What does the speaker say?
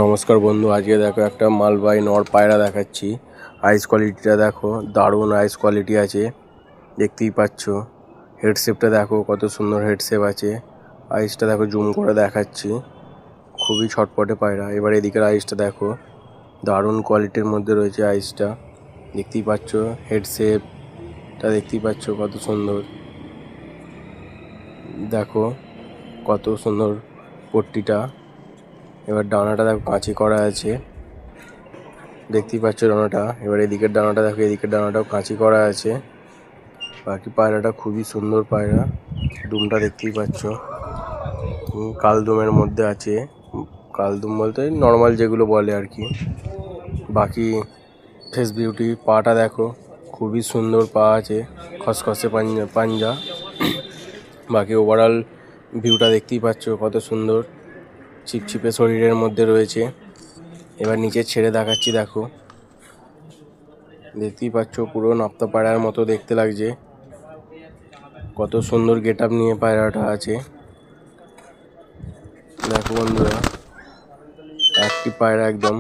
নমস্কার বন্ধু, আজকে দেখো একটা মালবাহী নর পায়রা দেখাচ্ছি। আইস কোয়ালিটিটা দেখো, দারুণ আইস কোয়ালিটি আছে, দেখতেই পাচ্ছ। হেডশেপটা দেখো কত সুন্দর হেডশেপ আছে। আইসটা দেখো, জুম করে দেখাচ্ছি, খুবই ছটপটে পায়রা। এবার এদিকের আইসটা দেখো, দারুণ কোয়ালিটির মধ্যে রয়েছে আইসটা, দেখতেই পাচ্ছ। হেডশেপটা দেখতেই পাচ্ছ কত সুন্দর, দেখো কত সুন্দর পট্টিটা। এবার ডানাটা দেখো কাঁচি করা আছে, দেখতেই পাচ্ছ ডানাটা। এবার এদিকের ডানাটা দেখো, এদিকের ডানাটাও কাঁচি করা আছে। বাকি পায়রাটা খুবই সুন্দর পায়রা। দুমটা দেখতেই পাচ্ছ, কালদুমের মধ্যে আছে। কালদুম বলতে নর্মাল যেগুলো বলে আর কি। বাকি ফেস বিউটি, পাটা দেখো খুবই সুন্দর পা আছে, খসখসে পাঞ্জা। বাকি ওভারঅল ভিউটা দেখতেই পাচ্ছ কত সুন্দর, ছিপছিপে শরীরের মধ্যে রয়েছে। এবার নিচে ছেড়ে দেখাচ্ছি, দেখো দেখতেই পাচ্ছ, পুরো নপ্তা পায়রার মতো দেখতে লাগছে। কত সুন্দর গেট আপ নিয়ে পায়রাটা আছে, দেখো বন্ধুরা, একটি পায়রা একদম।